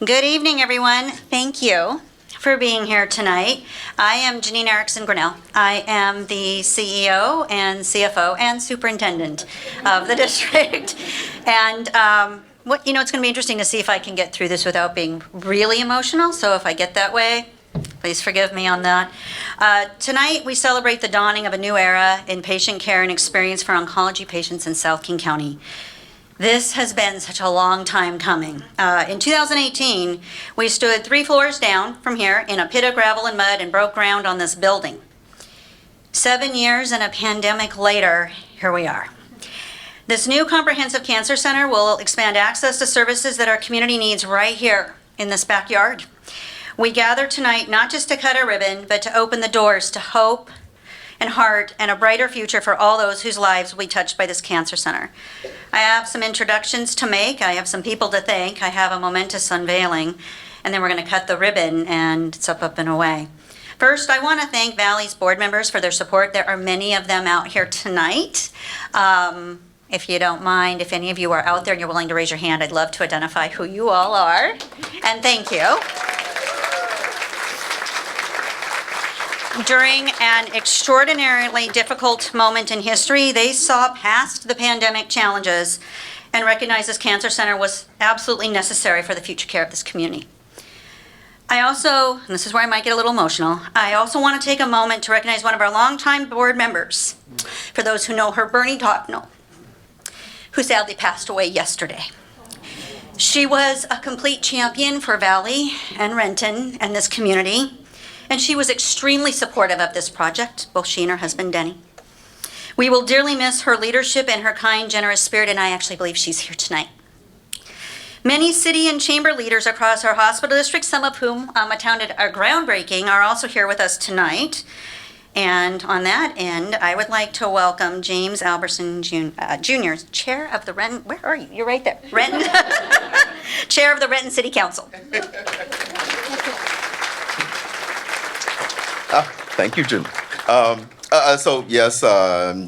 Good evening, everyone. Thank you for being here tonight. I am Jeannine Erickson Grinnell. I am the CEO and CFO and superintendent of the district. And it's going to be interesting to see if I can get through this without being really emotional. So if I get that way, please forgive me on that. Tonight, we celebrate the dawning of a new era in patient care and experience for oncology patients in South King County. This has been such a long time coming. In 2018, we stood 3 floors down from here in a pit of gravel and mud and broke ground on this building. 7 years and a pandemic later, here we are. This new comprehensive cancer center will expand access to services that our community needs right here in this backyard. We gather tonight not just to cut a ribbon, but to open the doors to hope and heart and a brighter future for all those whose lives will be touched by this cancer center. I have some introductions to make. I have some people to thank. I have a momentous unveiling, and then we're going to cut the ribbon and it's up and away. First, I want to thank Valley's board members for their support. There are many of them out here tonight. If you don't mind, if any of you are out there and you're willing to raise your hand, I'd love to identify who you all are, and thank you. During an extraordinarily difficult moment in history, they saw past the pandemic challenges and recognized this cancer center was absolutely necessary for the future care of this community. I also, and this is where I might get a little emotional, I also want to take a moment to recognize one of our longtime board members, for those who know her, Bernie Totnell, who sadly passed away yesterday. She was a complete champion for Valley and Renton and this community. And she was extremely supportive of this project, both she and her husband, Denny. We will dearly miss her leadership and her kind, generous spirit, and I actually believe she's here tonight. Many city and chamber leaders across our hospital district, some of whom attended our groundbreaking, are also here with us tonight. And on that end, I would like to welcome James Alberson Jr., Chair of the Renton, where are you? You're right there. Renton, Chair of the Renton City Council. Thank you, Jim.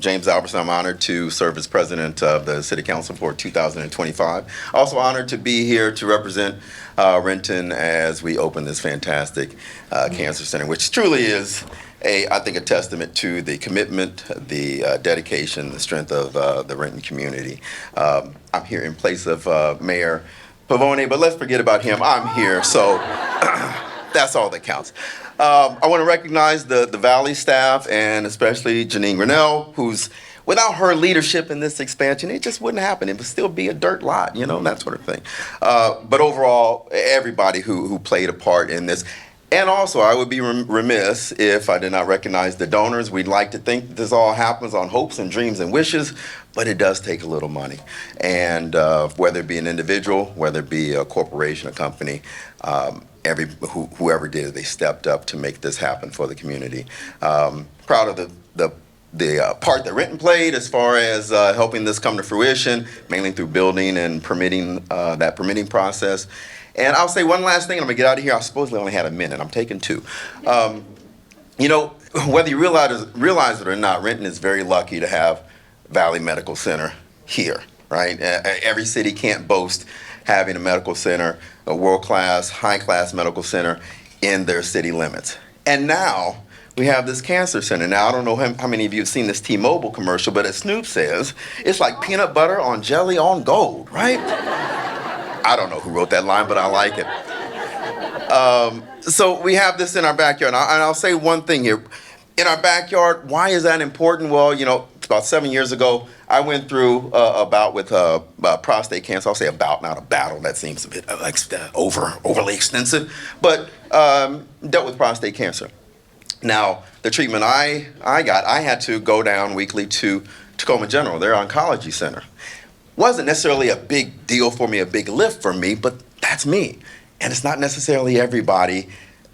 James Alberson, I'm honored to serve as president of the City Council for 2025. Also honored to be here to represent Renton as we open this fantastic cancer center, which truly is, I think, a testament to the commitment, the dedication, the strength of the Renton community. I'm here in place of Mayor Pavone, but let's forget about him. I'm here, so that's all that counts. I want to recognize the Valley staff and especially Jeannine Grinnell, who's, without her leadership in this expansion, it just wouldn't happen. It would still be a dirt lot, that sort of thing. But overall, everybody who played a part in this. And also, I would be remiss if I did not recognize the donors. We'd like to think that this all happens on hopes and dreams and wishes, but it does take a little money. And whether it be an individual, whether it be a corporation, a company, whoever did it, they stepped up to make this happen for the community. Proud of the part that Renton played as far as helping this come to fruition, mainly through building and permitting, that permitting process. And I'll say one last thing, and I'm gonna get out of here. I supposedly only had a minute. I'm taking 2. Whether you realize it or not, Renton is very lucky to have Valley Medical Center here, right? Every city can't boast having a medical center, a world-class, high-class medical center in their city limits. And now we have this cancer center. Now, I don't know how many of you have seen this T-Mobile commercial, but as Snoop says, it's like peanut butter on jelly on gold, right? I don't know who wrote that line, but I like it. So we have this in our backyard. And I'll say one thing here. In our backyard, why is that important? Well, about 7 years ago, I went through a bout with prostate cancer. I'll say a bout, not a battle. That seems a bit overly extensive. But dealt with prostate cancer. Now, the treatment I got, I had to go down weekly to Tacoma General, their oncology center. Wasn't necessarily a big deal for me, a big lift for me, but that's me. And it's not necessarily everybody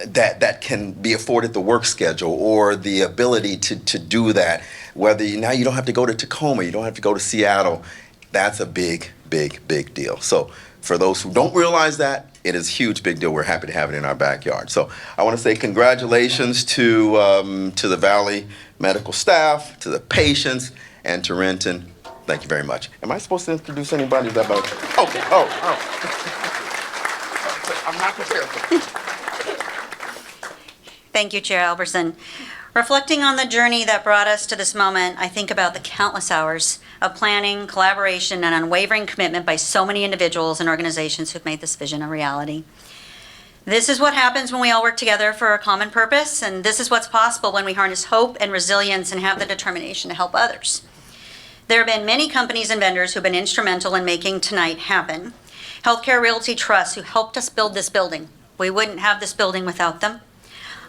that can be afforded the work schedule or the ability to do that. Whether now you don't have to go to Tacoma, you don't have to go to Seattle. That's a big, big, big deal. So for those who don't realize that, it is a huge, big deal. We're happy to have it in our backyard. So I want to say congratulations to the Valley medical staff, to the patients, and to Renton. Thank you very much. Am I supposed to introduce anybody? Is that about? Okay. Oh. I'm not prepared for that. Thank you, Chair Alberson. Reflecting on the journey that brought us to this moment, I think about the countless hours of planning, collaboration, and unwavering commitment by so many individuals and organizations who've made this vision a reality. This is what happens when we all work together for a common purpose, and this is what's possible when we harness hope and resilience and have the determination to help others. There have been many companies and vendors who've been instrumental in making tonight happen. Healthcare Realty Trust, who helped us build this building. We wouldn't have this building without them.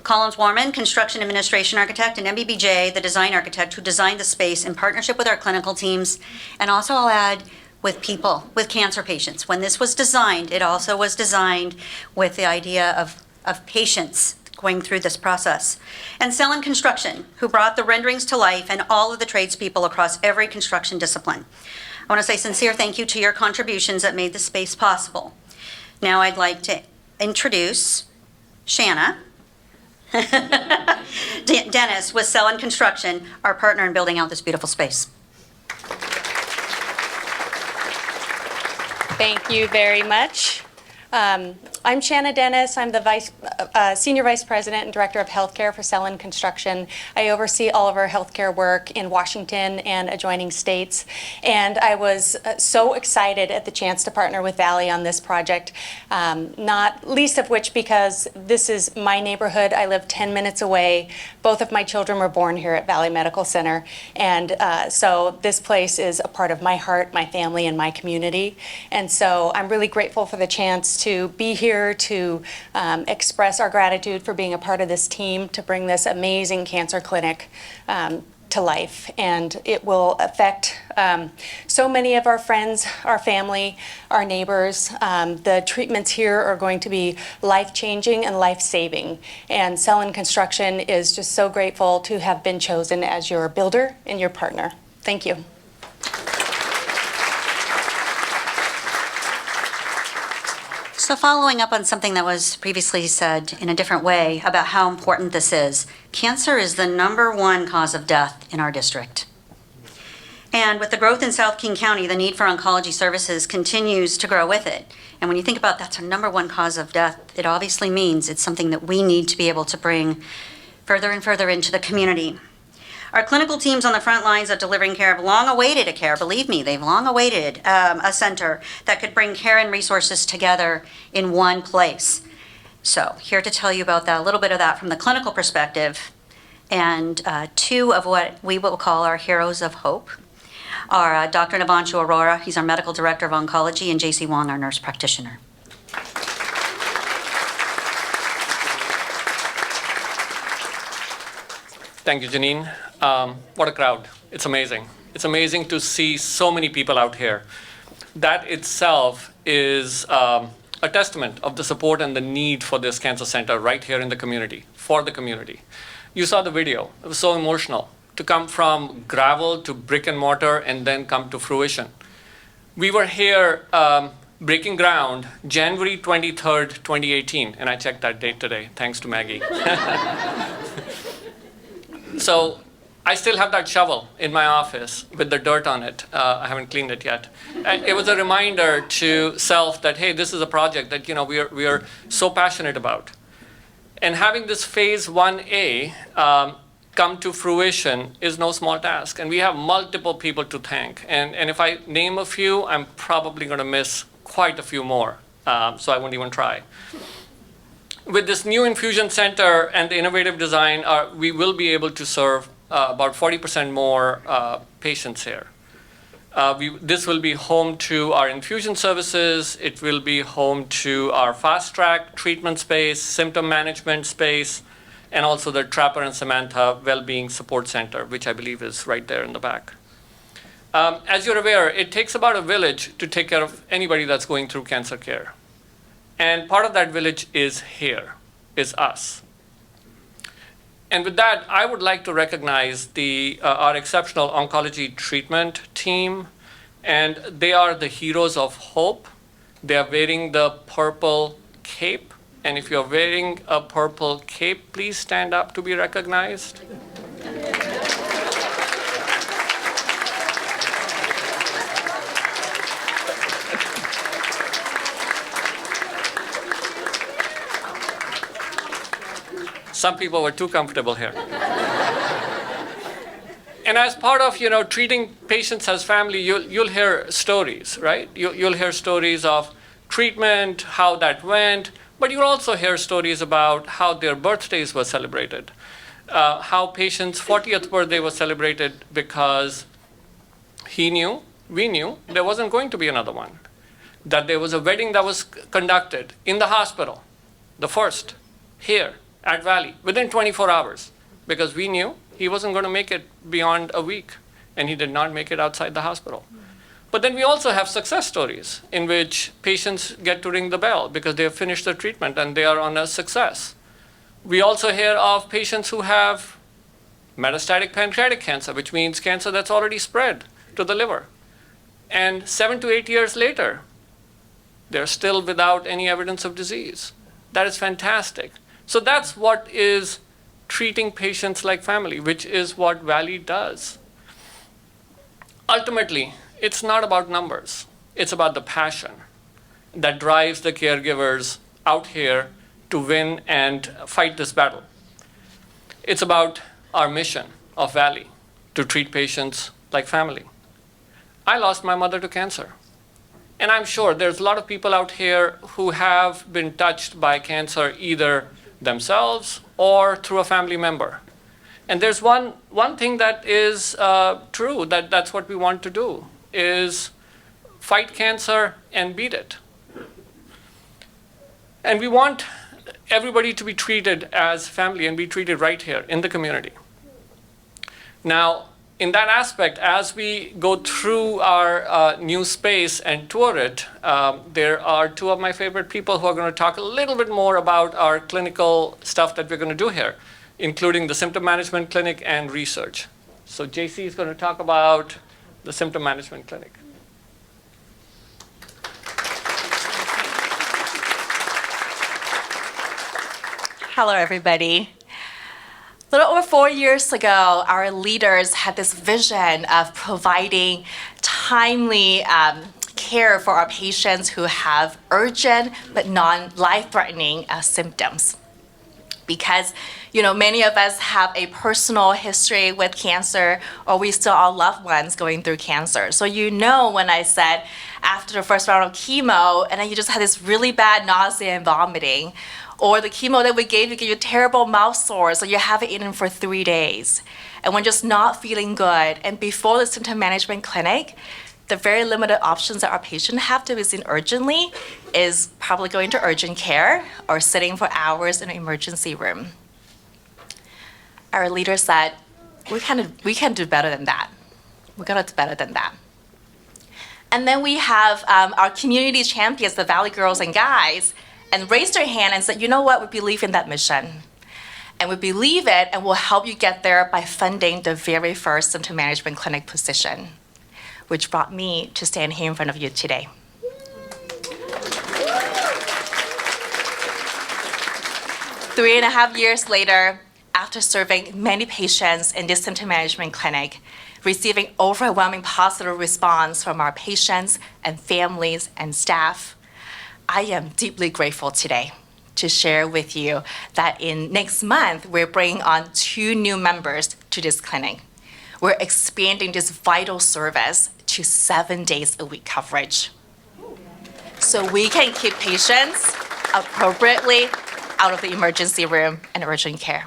Collins Warman, Construction Administration Architect, and MBBJ, the Design Architect, who designed the space in partnership with our clinical teams, and also I'll add, with people, with cancer patients. When this was designed, it also was designed with the idea of patients going through this process. And Sellen Construction, who brought the renderings to life, and all of the tradespeople across every construction discipline. I want to say sincere thank you to your contributions that made this space possible. Now I'd like to introduce Shanna, Dennis with Sellen Construction, our partner in building out this beautiful space. Thank you very much. I'm Shanna Dennis. I'm the Senior Vice President and Director of Healthcare for Sellen Construction. I oversee all of our healthcare work in Washington and adjoining states. And I was so excited at the chance to partner with Valley on this project, not least of which because this is my neighborhood. I live 10 minutes away. Both of my children were born here at Valley Medical Center. And so this place is a part of my heart, my family, and my community. And so I'm really grateful for the chance to be here to express our gratitude for being a part of this team to bring this amazing cancer clinic to life. And it will affect so many of our friends, our family, our neighbors. The treatments here are going to be life-changing and life-saving. And Sellen Construction is just so grateful to have been chosen as your builder and your partner. Thank you. So following up on something that was previously said in a different way about how important this is, cancer is the #1 cause of death in our district. And with the growth in South King County, the need for oncology services continues to grow with it. And when you think about that's our #1 cause of death, it obviously means it's something that we need to be able to bring further and further into the community. Our clinical teams on the front lines of delivering care have long awaited a care, believe me, they've long awaited a center that could bring care and resources together in one place. So here to tell you about that, a little bit of that from the clinical perspective, and two of what we will call our heroes of hope are Dr. Navanshu Arora, he's our medical director of oncology, and Jaycee Wong, our nurse practitioner. Thank you, Jeannine. What a crowd. It's amazing. It's amazing to see so many people out here. That itself is a testament of the support and the need for this cancer center right here in the community, for the community. You saw the video. It was so emotional to come from gravel to brick and mortar and then come to fruition. We were here breaking ground January 23rd, 2018, and I checked that date today, thanks to Maggie. So I still have that shovel in my office with the dirt on it. I haven't cleaned it yet. And it was a reminder to self that, hey, this is a project that we are so passionate about. And having this phase 1A come to fruition is no small task. And we have multiple people to thank. And if I name a few, I'm probably going to miss quite a few more. So I won't even try. With this new infusion center and the innovative design, we will be able to serve about 40% more patients here. This will be home to our infusion services. It will be home to our fast track treatment space, symptom management space, and also the Trapper and Samantha Wellbeing Support Center, which I believe is right there in the back. As you're aware, it takes about a village to take care of anybody that's going through cancer care. And part of that village is here, is us. And with that, I would like to recognize our exceptional oncology treatment team. And they are the heroes of hope. They are wearing the purple cape. And if you're wearing a purple cape, please stand up to be recognized. Some people were too comfortable here. And as part of, treating patients as family, you'll hear stories, right? You'll hear stories of treatment, how that went, but you'll also hear stories about how their birthdays were celebrated, how patients' 40th birthday was celebrated because we knew there wasn't going to be another one, that there was a wedding that was conducted in the hospital, the first, here at Valley, within 24 hours, because we knew he wasn't going to make it beyond a week, and he did not make it outside the hospital. But then we also have success stories in which patients get to ring the bell because they have finished their treatment and they are on a success. We also hear of patients who have metastatic pancreatic cancer, which means cancer that's already spread to the liver. And 7 to 8 years later, they're still without any evidence of disease. That is fantastic. So that's what is treating patients like family, which is what Valley does. Ultimately, it's not about numbers. It's about the passion that drives the caregivers out here to win and fight this battle. It's about our mission of Valley, to treat patients like family. I lost my mother to cancer. And I'm sure there's a lot of people out here who have been touched by cancer either themselves or through a family member. And there's one thing that is true, that's what we want to do, is fight cancer and beat it. And we want everybody to be treated as family and be treated right here in the community. Now, in that aspect, as we go through our new space and tour it, there are two of my favorite people who are going to talk a little bit more about our clinical stuff that we're going to do here, including the symptom management clinic and research. So Jaycee is going to talk about the symptom management clinic. Hello, everybody. A little over 4 years ago, our leaders had this vision of providing timely care for our patients who have urgent but non-life-threatening symptoms. Because, many of us have a personal history with cancer, or we still have loved ones going through cancer. So when I said after the first round of chemo, and then you just had this really bad nausea and vomiting, or the chemo that we gave you terrible mouth sores, so you haven't eaten for 3 days, and when just not feeling good. And before the symptom management clinic, the very limited options that our patients have to be seen urgently is probably going to urgent care or sitting for hours in an emergency room. Our leader said, we can do better than that. We're gonna do better than that. And then we have our community champions, the Valley Girls and Guys, and raised their hand and said, you know what, we believe in that mission. And we believe it, and we'll help you get there by funding the very first symptom management clinic position, which brought me to stand here in front of you today. Three and a half years later, after serving many patients in this symptom management clinic, receiving overwhelming positive response from our patients and families and staff, I am deeply grateful today to share with you that in next month, we're bringing on 2 new members to this clinic. We're expanding this vital service to 7 days a week coverage, so we can keep patients appropriately out of the emergency room and urgent care.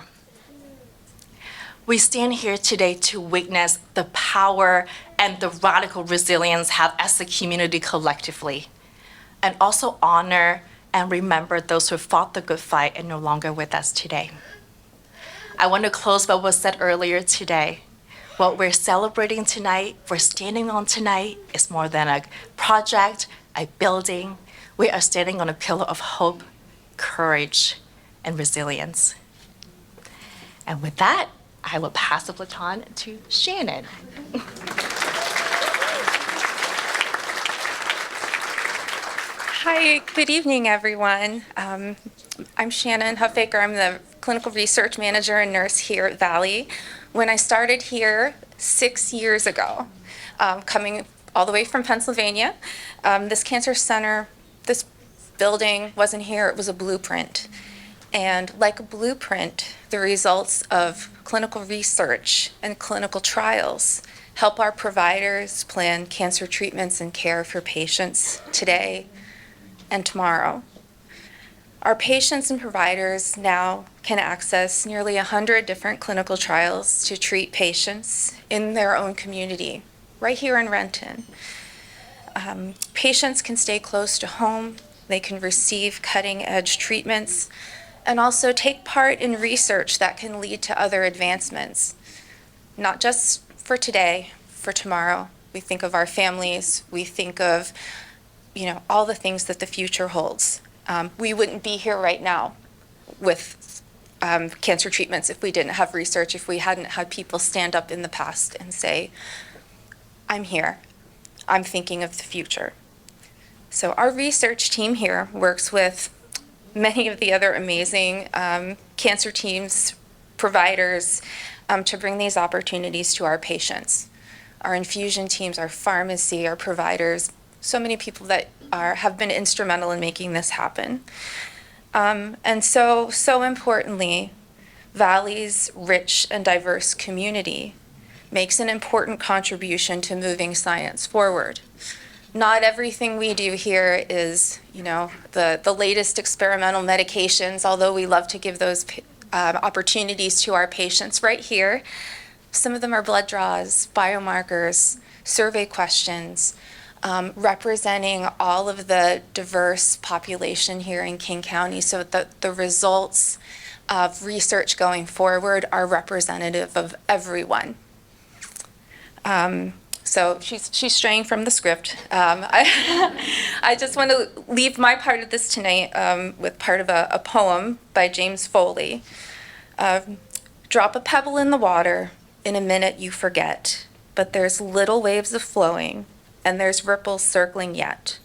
We stand here today to witness the power and the radical resilience have as a community collectively, and also honor and remember those who fought the good fight and no longer with us today. I want to close what was said earlier today. What we're celebrating tonight, we're standing on tonight, is more than a project, a building. We are standing on a pillar of hope, courage, and resilience. And with that, I will pass the baton to Shannon. Hi, good evening, everyone. I'm Shannon Huffaker. I'm the clinical research manager and nurse here at Valley. When I started here 6 years ago, coming all the way from Pennsylvania, this cancer center, this building wasn't here, it was a blueprint. And like a blueprint, the results of clinical research and clinical trials help our providers plan cancer treatments and care for patients today and tomorrow. Our patients and providers now can access nearly 100 different clinical trials to treat patients in their own community, right here in Renton. Patients can stay close to home, they can receive cutting-edge treatments, and also take part in research that can lead to other advancements, not just for today, for tomorrow. We think of our families, we think of, all the things that the future holds. We wouldn't be here right now with cancer treatments if we didn't have research, if we hadn't had people stand up in the past and say, I'm here, I'm thinking of the future. So our research team here works with many of the other amazing cancer teams, providers, to bring these opportunities to our patients. Our infusion teams, our pharmacy, our providers, so many people that have been instrumental in making this happen. And so importantly, Valley's rich and diverse community makes an important contribution to moving science forward. Not everything we do here is, the latest experimental medications, although we love to give those opportunities to our patients right here. Some of them are blood draws, biomarkers, survey questions, representing all of the diverse population here in King County so that the results of research going forward are representative of everyone. So she's straying from the script. I just want to leave my part of this tonight with part of a poem by James Foley. Drop a pebble in the water, in a minute you forget, but there's little waves of flowing, and there's ripples circling yet.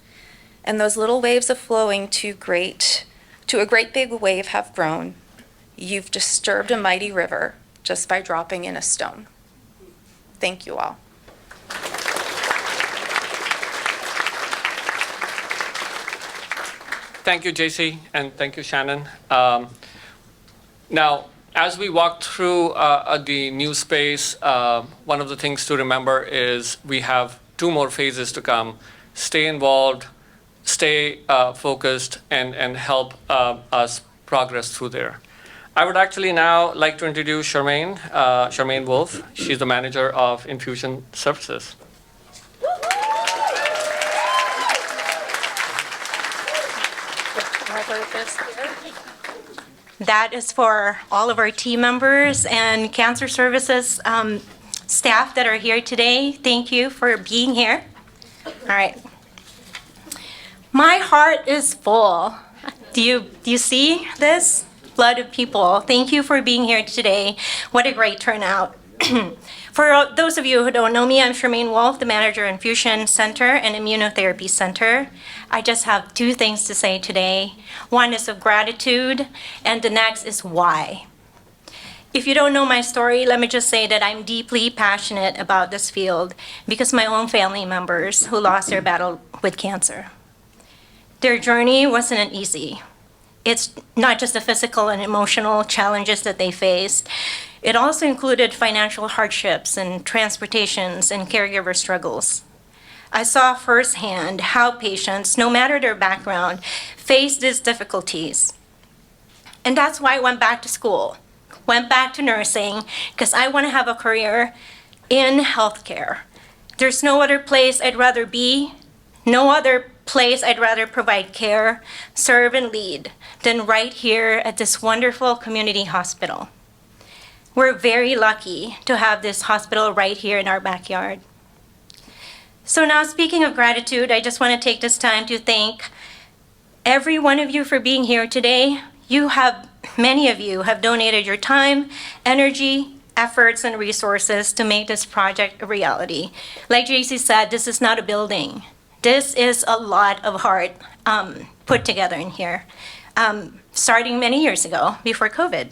And those little waves of flowing to a great big wave have grown. You've disturbed a mighty river just by dropping in a stone. Thank you all. Thank you, Jaycee, and thank you, Shannon. Now, as we walk through the new space, one of the things to remember is we have 2 more phases to come. Stay involved, stay focused, and help us progress through there. I would actually now like to introduce Chermaine, Chermaine Wulff. She's the manager of Infusion Services. That is for all of our team members and cancer services staff that are here today. Thank you for being here. All right. My heart is full. Do you see this? Flood of people. Thank you for being here today. What a great turnout. For those of you who don't know me, I'm Chermaine Wulff, the manager of Infusion Center and Immunotherapy Center. I just have 2 things to say today. One is of gratitude, and the next is why. If you don't know my story, let me just say that I'm deeply passionate about this field because my own family members who lost their battle with cancer. Their journey wasn't easy. It's not just the physical and emotional challenges that they faced. It also included financial hardships and transportations and caregiver struggles. I saw firsthand how patients, no matter their background, face these difficulties. And that's why I went back to school, went back to nursing, because I want to have a career in healthcare. There's no other place I'd rather be, no other place I'd rather provide care, serve, and lead than right here at this wonderful community hospital. We're very lucky to have this hospital right here in our backyard. So now, speaking of gratitude, I just want to take this time to thank every one of you for being here today. Many of you have donated your time, energy, efforts, and resources to make this project a reality. Like Jaycee said, this is not a building. This is a lot of heart put together in here, starting many years ago, before COVID.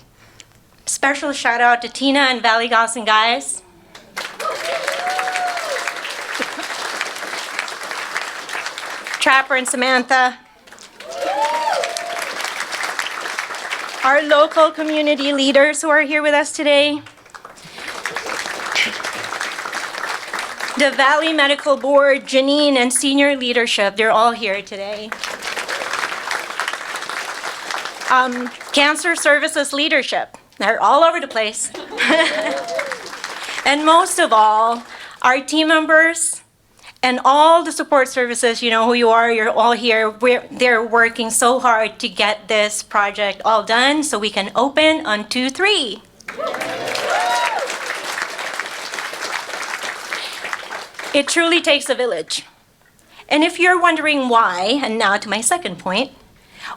Special shout out to Tina and Valley Gals and Guys. Trapper and Samantha. our local community leaders who are here with us today, the Valley Medical Board, Jeannine, and senior leadership, they're all here today. Cancer Services leadership, they're all over the place. And most of all, our team members and all the support services, you know who you are, you're all here. They're working so hard to get this project all done so we can open on 2/3. It truly takes a village. And if you're wondering why, and now to my second point,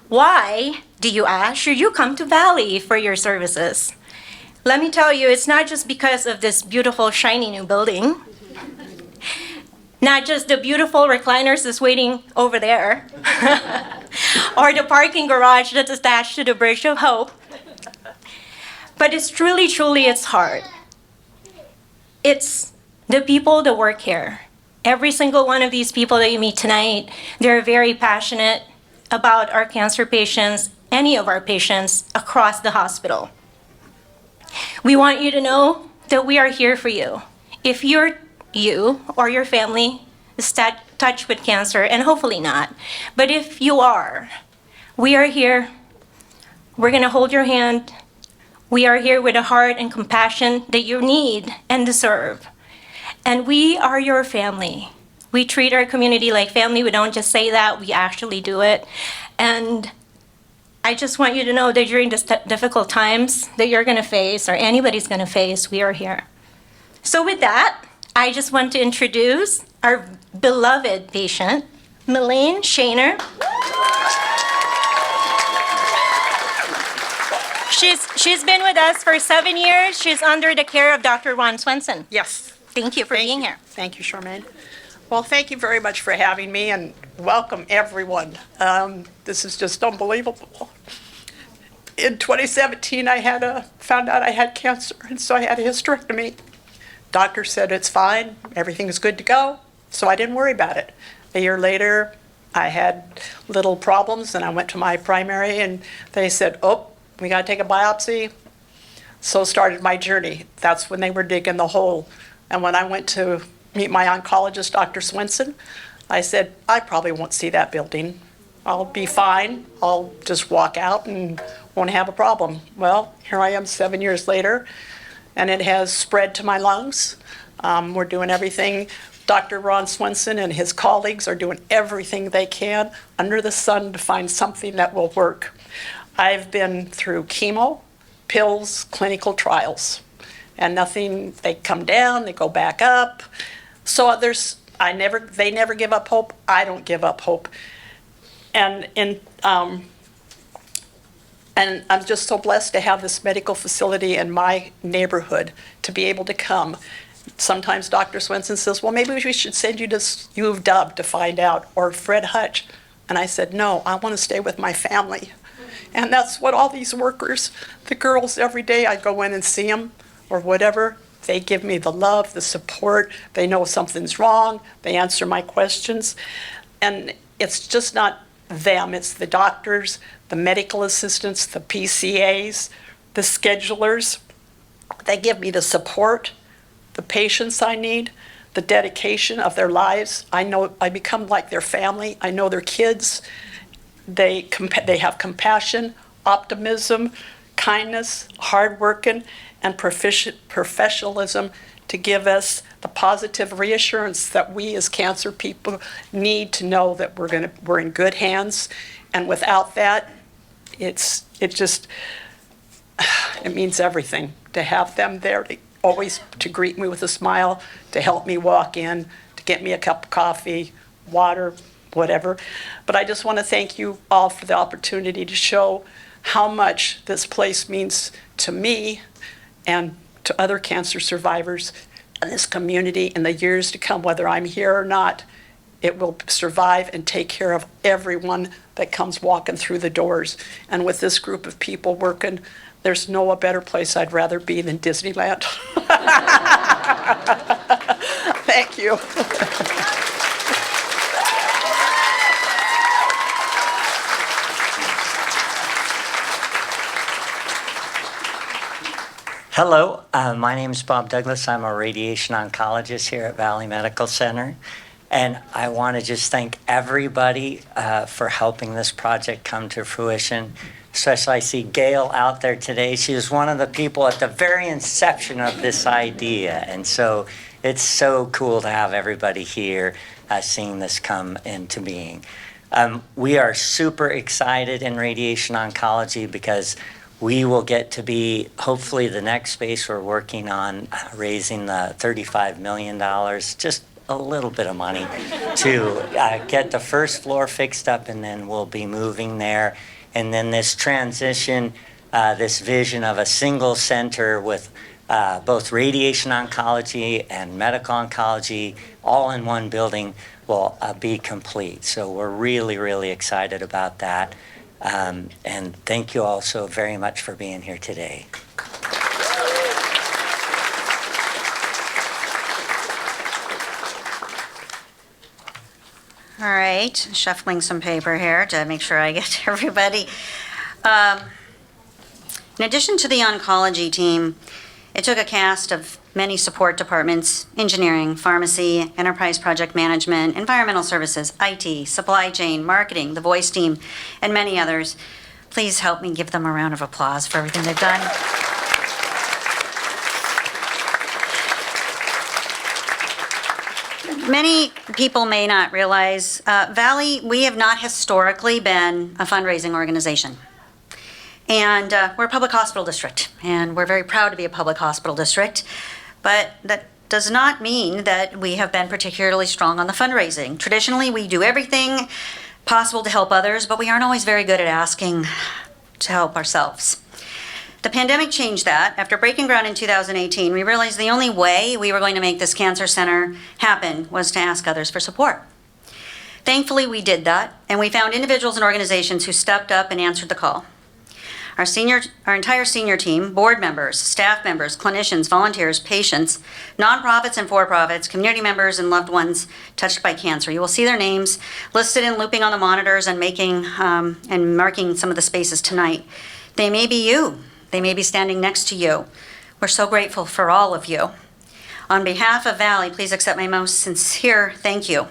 why, do you ask, should you come to Valley for your services? Let me tell you, it's not just because of this beautiful, shiny new building, not just the beautiful recliners that's waiting over there, or the parking garage that's attached to the Bridge of Hope, but it's truly, truly its heart. It's the people that work here. Every single one of these people that you meet tonight, they're very passionate about our cancer patients, any of our patients across the hospital. We want you to know that we are here for you. If you or your family is touched with cancer, and hopefully not, but if you are, we are here. We're gonna hold your hand. We are here with a heart and compassion that you need and deserve. And we are your family. We treat our community like family. We don't just say that, we actually do it. And I just want you to know that during the difficult times that you're gonna face, or anybody's gonna face, we are here. So with that, I just want to introduce our beloved patient, Melaine Shaner. She's been with us for 7 years. She's under the care of Dr. Ron Swenson. Yes. Thank you for being here. Thank you, Chermaine. Well, thank you very much for having me, and welcome everyone. This is just unbelievable. In 2017, I found out I had cancer, and so I had a hysterectomy. Doctor said it's fine, everything is good to go, so I didn't worry about it. A year later, I had little problems, and I went to my primary, and they said, oh, we gotta take a biopsy. So started my journey. That's when they were digging the hole. And when I went to meet my oncologist, Dr. Swenson, I said, I probably won't see that building. I'll be fine. I'll just walk out and won't have a problem. Well, here I am 7 years later, and it has spread to my lungs. We're doing everything. Dr. Ron Swenson and his colleagues are doing everything they can under the sun to find something that will work. I've been through chemo, pills, clinical trials, and nothing, they come down, they go back up. So they never give up hope. I don't give up hope. And I'm just so blessed to have this medical facility in my neighborhood to be able to come. Sometimes Dr. Swenson says, well, maybe we should send you to U of Dub to find out, or Fred Hutch. And I said, no, I want to stay with my family. And that's what all these workers, the girls, every day I go in and see them or whatever, they give me the love, the support, they know something's wrong, they answer my questions. And it's just not them, it's the doctors, the medical assistants, the PCAs, the schedulers. They give me the support, the patience I need, the dedication of their lives. I know I become like their family. I know their kids. They have compassion, optimism, kindness, hard working, and professionalism to give us the positive reassurance that we as cancer people need to know that we're in good hands. And without that, it means everything to have them there to greet me with a smile, to help me walk in, to get me a cup of coffee, water, whatever. But I just want to thank you all for the opportunity to show how much this place means to me and to other cancer survivors in this community in the years to come. Whether I'm here or not, it will survive and take care of everyone that comes walking through the doors. And with this group of people working, there's no better place I'd rather be than Disneyland. Thank you. Hello, my name is Bob Douglas. I'm a radiation oncologist here at Valley Medical Center. And I want to just thank everybody for helping this project come to fruition. Especially I see Gail out there today. She was one of the people at the very inception of this idea. And so it's so cool to have everybody here seeing this come into being. We are super excited in radiation oncology because we will get to be, hopefully, the next space we're working on, raising the $35 million, just a little bit of money, to get the first floor fixed up, and then we'll be moving there. And then this transition, this vision of a single center with both radiation oncology and medical oncology all in one building will be complete. So we're really, really excited about that. And thank you all so very much for being here today. All right, shuffling some paper here to make sure I get to everybody. In addition to the oncology team, it took a cast of many support departments: engineering, pharmacy, enterprise project management, environmental services, IT, supply chain, marketing, the voice team, and many others. Please help me give them a round of applause for everything they've done. Many people may not realize, Valley, we have not historically been a fundraising organization. And we're a public hospital district, and we're very proud to be a public hospital district. But that does not mean that we have been particularly strong on the fundraising. Traditionally, we do everything possible to help others, but we aren't always very good at asking to help ourselves. The pandemic changed that. After breaking ground in 2018, we realized the only way we were going to make this cancer center happen was to ask others for support. Thankfully, we did that, and we found individuals and organizations who stepped up and answered the call. Our entire senior team, board members, staff members, clinicians, volunteers, patients, nonprofits and for-profits, community members, and loved ones touched by cancer. You will see their names listed and looping on the monitors and marking some of the spaces tonight. They may be you. They may be standing next to you. We're so grateful for all of you. On behalf of Valley, please accept my most sincere thank you.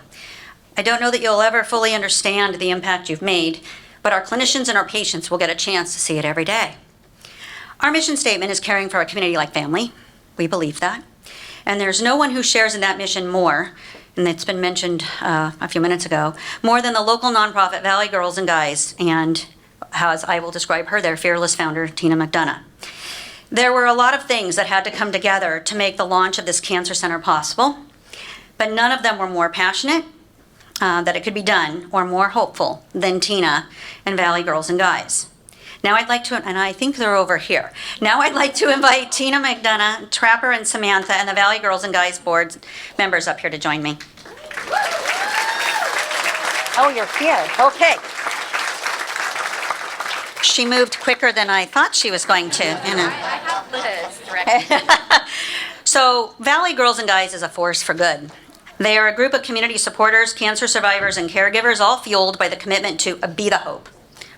I don't know that you'll ever fully understand the impact you've made, but our clinicians and our patients will get a chance to see it every day. Our mission statement is caring for a community like family. We believe that. And there's no one who shares in that mission more, and it's been mentioned a few minutes ago, more than the local nonprofit Valley Girls and Guys, and as I will describe her, their fearless founder, Tina McDonough. There were a lot of things that had to come together to make the launch of this cancer center possible, but none of them were more passionate that it could be done, or more hopeful than Tina and Valley Girls and Guys. Now I'd like to, and I think they're over here. Now I'd like to invite Tina McDonough, Trapper, and Samantha, and the Valley Girls and Guys board members up here to join me. Oh, you're here. Okay. She moved quicker than I thought she was going to. You know. I help Liz. So Valley Girls and Guys is a force for good. They are a group of community supporters, cancer survivors, and caregivers, all fueled by the commitment to be the hope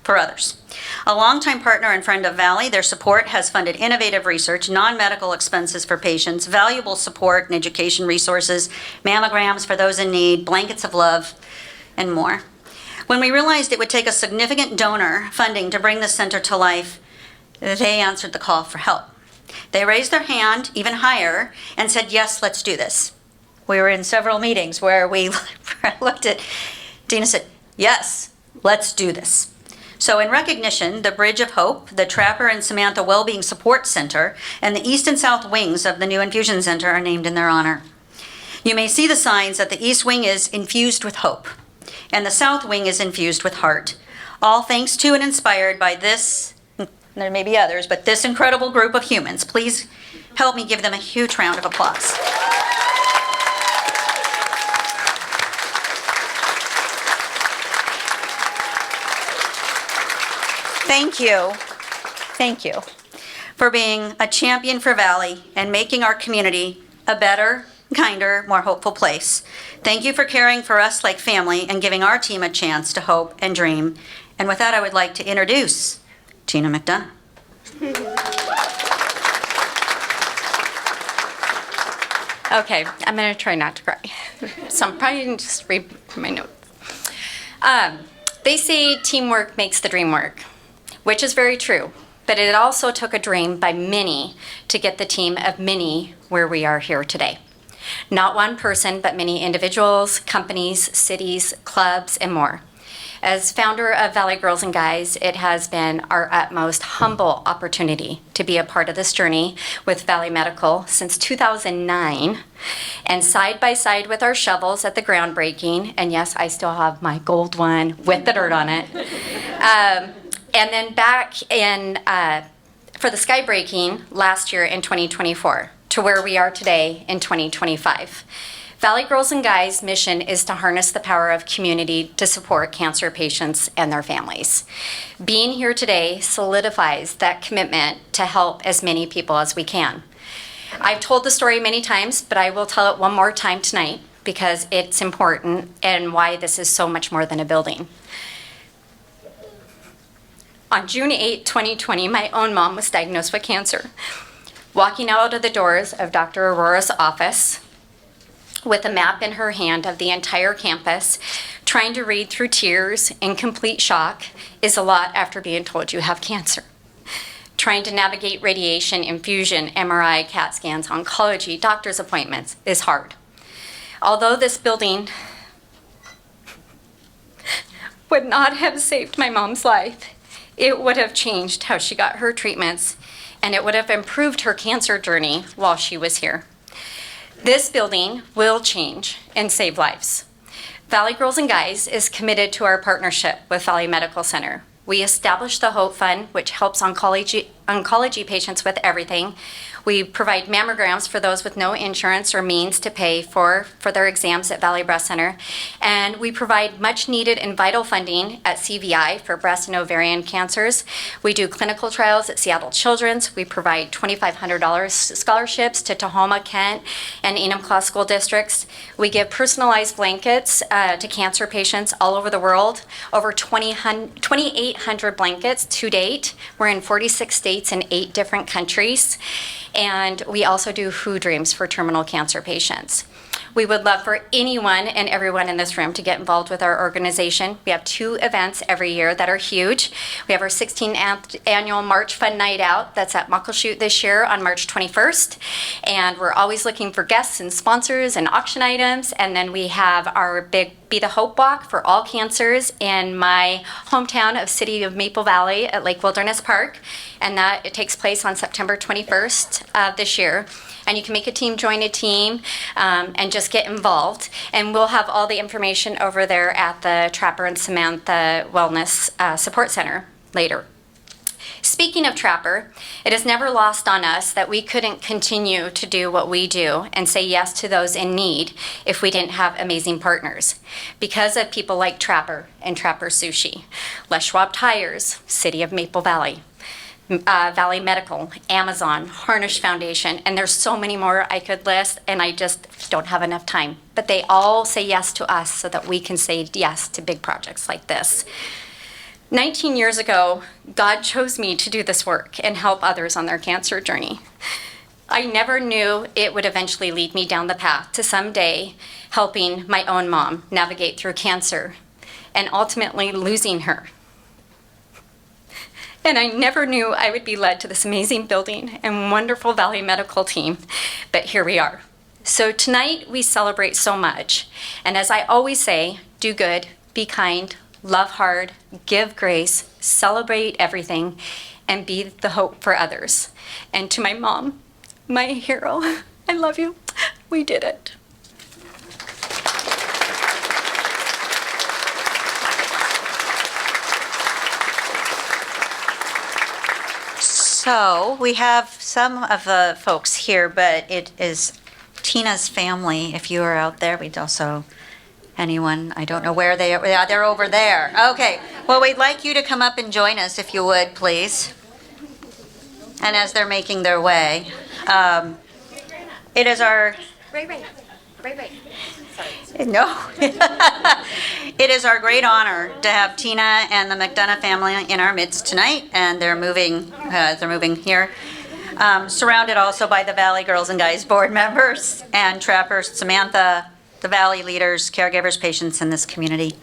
for others. A longtime partner and friend of Valley, their support has funded innovative research, non-medical expenses for patients, valuable support and education resources, mammograms for those in need, blankets of love, and more. When we realized it would take a significant donor funding to bring the center to life, they answered the call for help. They raised their hand even higher and said, yes, let's do this. We were in several meetings where we looked at Tina, said, yes, let's do this. So in recognition, the Bridge of Hope, the Trapper and Samantha Wellbeing Support Center, and the east and south wings of the new Infusion Center are named in their honor. You may see the signs that the east wing is infused with hope, and the south wing is infused with heart. All thanks to and inspired by this, there may be others, but this incredible group of humans. Please help me give them a huge round of applause. Thank you for being a champion for Valley and making our community a better, kinder, more hopeful place. Thank you for caring for us like family and giving our team a chance to hope and dream. And with that, I would like to introduce Tina McDonough. Okay, I'm gonna try not to cry. So I'm probably gonna just read my notes. They say teamwork makes the dream work, which is very true. But it also took a dream by many to get the team of many where we are here today. Not one person, but many individuals, companies, cities, clubs, and more. As founder of Valley Girls and Guys, it has been our utmost humble opportunity to be a part of this journey with Valley Medical since 2009, and side by side with our shovels at the groundbreaking, and yes, I still have my gold one with the dirt on it, and then back in for the sky breaking last year in 2024 to where we are today in 2025. Valley Girls and Guys' mission is to harness the power of community to support cancer patients and their families. Being here today solidifies that commitment to help as many people as we can. I've told the story many times, but I will tell it one more time tonight because it's important and why this is so much more than a building. On June 8, 2020, my own mom was diagnosed with cancer. Walking out of the doors of Dr. Arora's office, with a map in her hand of the entire campus, trying to read through tears in complete shock is a lot after being told you have cancer. Trying to navigate radiation, infusion, MRI, CAT scans, oncology, doctor's appointments is hard. Although this building would not have saved my mom's life, it would have changed how she got her treatments, and it would have improved her cancer journey while she was here. This building will change and save lives. Valley Girls and Guys is committed to our partnership with Valley Medical Center. We established the Hope Fund, which helps oncology patients with everything. We provide mammograms for those with no insurance or means to pay for their exams at Valley Breast Center. And we provide much needed and vital funding at CVI for breast and ovarian cancers. We do clinical trials at Seattle Children's. We provide $2,500 scholarships to Tahoma, Kent, and Enumclaw school districts. We give personalized blankets to cancer patients all over the world, over 2,800 blankets to date. We're in 46 states and 8 different countries. And we also do Who Dreams for terminal cancer patients. We would love for anyone and everyone in this room to get involved with our organization. We have 2 events every year that are huge. We have our 16th annual March Fun Night Out that's at Muckleshoot this year on March 21st. And we're always looking for guests and sponsors and auction items. And then we have our big Be the Hope Walk for all cancers in my hometown of City of Maple Valley at Lake Wilderness Park. And that it takes place on September 21st of this year. And you can make a team, join a team, and just get involved. And we'll have all the information over there at the Trapper and Samantha Wellness Support Center later. Speaking of Trapper, it is never lost on us that we couldn't continue to do what we do and say yes to those in need if we didn't have amazing partners. Because of people like Trapper and Trapper Sushi, Les Schwab Tires, City of Maple Valley, Valley Medical, Amazon, Harnish Foundation, and there's so many more I could list, and I just don't have enough time. But they all say yes to us so that we can say yes to big projects like this. 19 years ago, God chose me to do this work and help others on their cancer journey. I never knew it would eventually lead me down the path to someday helping my own mom navigate through cancer and ultimately losing her. And I never knew I would be led to this amazing building and wonderful Valley Medical team, but here we are. So tonight we celebrate so much. And as I always say, do good, be kind, love hard, give grace, celebrate everything, and be the hope for others. And to my mom, my hero, I love you. We did it. So we have some of the folks here, but it is Tina's family. If you are out there, we'd also, anyone, I don't know where they are. Yeah, they're over there. Okay. Well, we'd like you to come up and join us if you would, please. And as they're making their way, it is our... Ray. No. It is our great honor to have Tina and the McDonough family in our midst tonight, and they're moving here. surrounded also by the Valley Girls and Guys board members and trappers, Samantha, the Valley leaders, caregivers, patients in this community.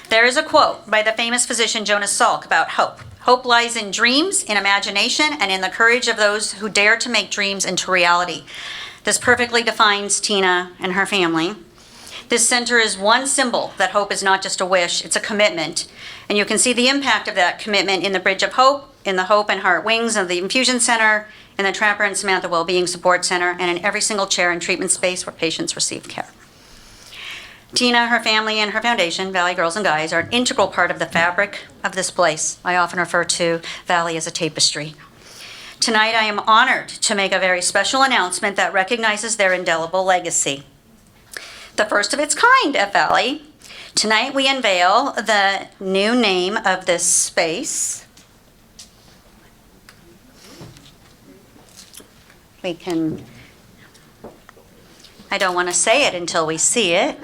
There is a quote by the famous physician Jonas Salk about hope. Hope lies in dreams, in imagination, and in the courage of those who dare to make dreams into reality. This perfectly defines Tina and her family. This center is one symbol that hope is not just a wish, it's a commitment. And you can see the impact of that commitment in the Bridge of Hope, in the Hope and Heart Wings of the Infusion Center, in the Trapper and Samantha Wellbeing Support Center, and in every single chair and treatment space where patients receive care. Tina, her family, and her foundation, Valley Girls and Guys, are an integral part of the fabric of this place. I often refer to Valley as a tapestry. Tonight, I am honored to make a very special announcement that recognizes their indelible legacy. The first of its kind at Valley. Tonight, we unveil the new name of this space. We can, I don't want to say it until we see it.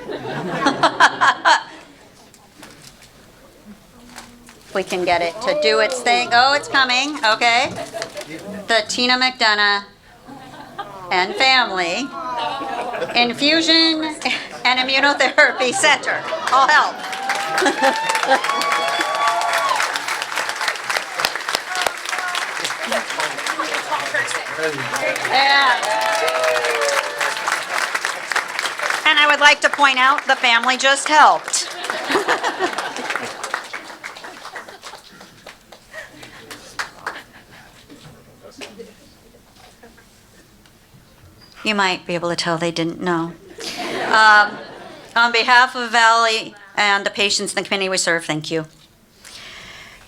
We can get it to do its thing. Oh, it's coming, okay. The Tina McDonough and Family Infusion and Immunotherapy Center. All help. And I would like to point out the family just helped. You might be able to tell they didn't know. On behalf of Valley and the patients in the community we serve, thank you.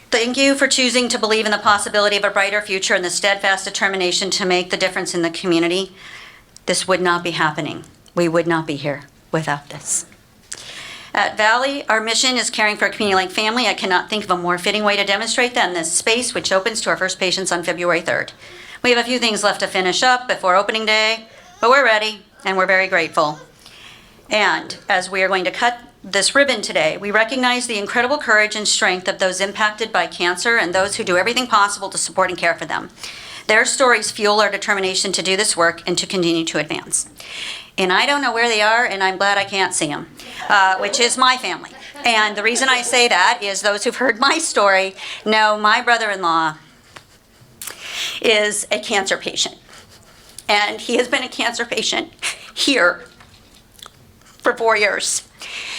Thank you for choosing to believe in the possibility of a brighter future and the steadfast determination to make the difference in the community. This would not be happening. We would not be here without this. At Valley, our mission is caring for a community like family. I cannot think of a more fitting way to demonstrate than this space, which opens to our first patients on February 3rd. We have a few things left to finish up before opening day, but we're ready and we're very grateful. And as we are going to cut this ribbon today, we recognize the incredible courage and strength of those impacted by cancer and those who do everything possible to support and care for them. Their stories fuel our determination to do this work and to continue to advance. And I don't know where they are, and I'm glad I can't see them, which is my family. And the reason I say that is those who've heard my story know my brother-in-law is a cancer patient. And he has been a cancer patient here for 4 years.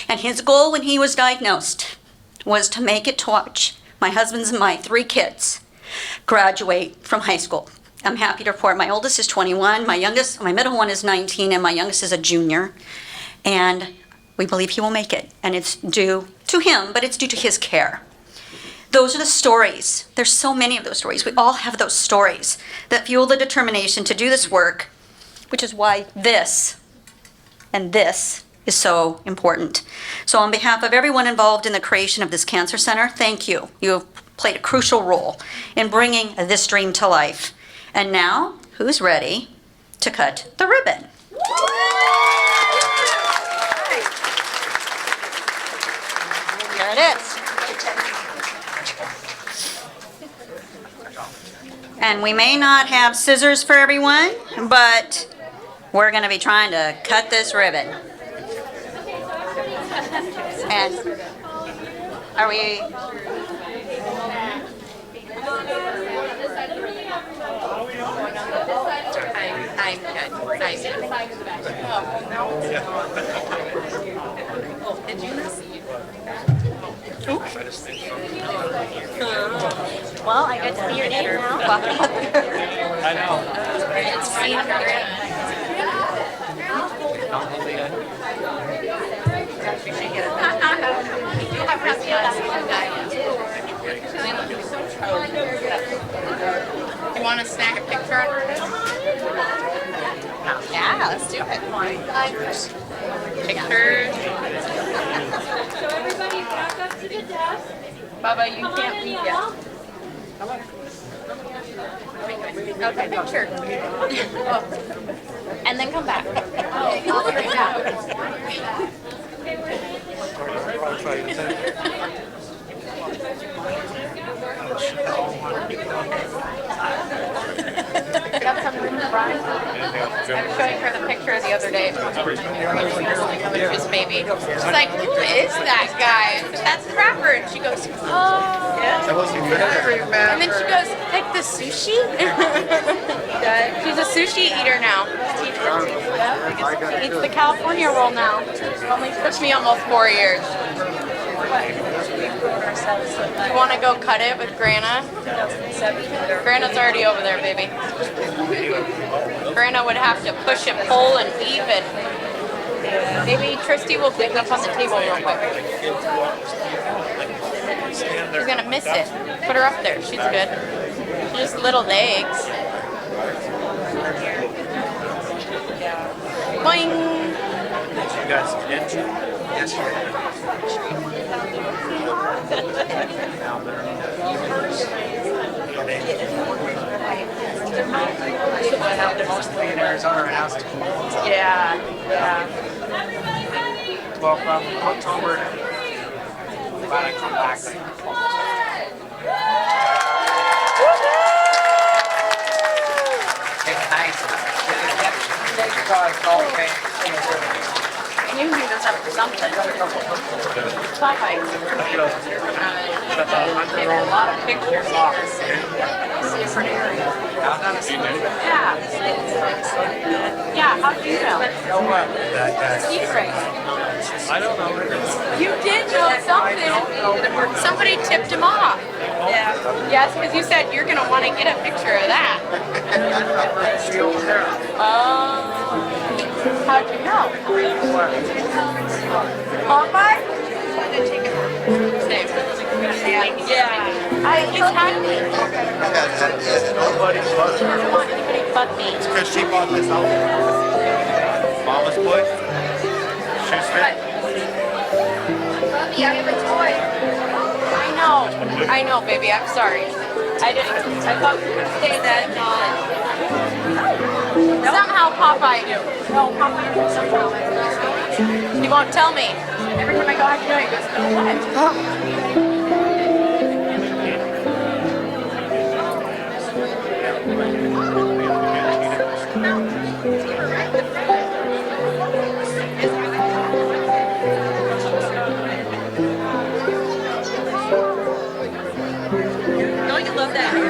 And his goal when he was diagnosed was to make it to watch my husband's and my 3 kids graduate from high school. I'm happy to report my oldest is 21, my middle one is 19, and my youngest is a junior. And we believe he will make it. And it's due to him, but it's due to his care. Those are the stories. There's so many of those stories. We all have those stories that fuel the determination to do this work, which is why this and this is so important. So on behalf of everyone involved in the creation of this cancer center, thank you. You have played a crucial role in bringing this dream to life. And now, who's ready to cut the ribbon? Here it is. And we may not have scissors for everyone, but we're going to be trying to cut this ribbon. And are we? I'm good. Did you receive? Well, I get to see your name now. I know. It's great. You want to snag a picture of her? Yeah, let's do it. Pictures. So everybody back up to the desk. Bubba, you can't leave yet. Okay, picture. And then come back. was showing her the picture the other day. Just baby. She's like, who is that guy? That's the rapper. And she goes, oh. And then she goes, like the sushi? She's a sushi eater now. Eats the California roll now. Only took me almost 4 years. You want to go cut it with Grana? Grana's already over there, baby. Grana would have to push and pull and weave it. Maybe Tristy will pick up on the table real quick. She's gonna miss it. Put her up there. She's good. She's just little legs. Boing. You guys did? Yes, most millionaires are in house. Yeah, yeah. Well, from October, glad I come back. It's nice. You can do this up for something. Popeye. They have a lot of pictures. Different areas. Yeah. Yeah, how do you know? Secret. I don't know. You did know something. Somebody tipped him off. Yeah. Yes, because you said you're going to want to get a picture of that. Oh. How'd you know? Popeye? Same. Yeah. He's happy. Nobody but her. Anybody but me. Because she bought this outfit. Mama's boy. She's fit. Mommy, I have a toy. I know, baby. I'm sorry. I thought you were going to say that. Somehow Popeye knew. No, Popeye knew somehow. He won't tell me. Every time I go, I know he goes, what? Don't you love that?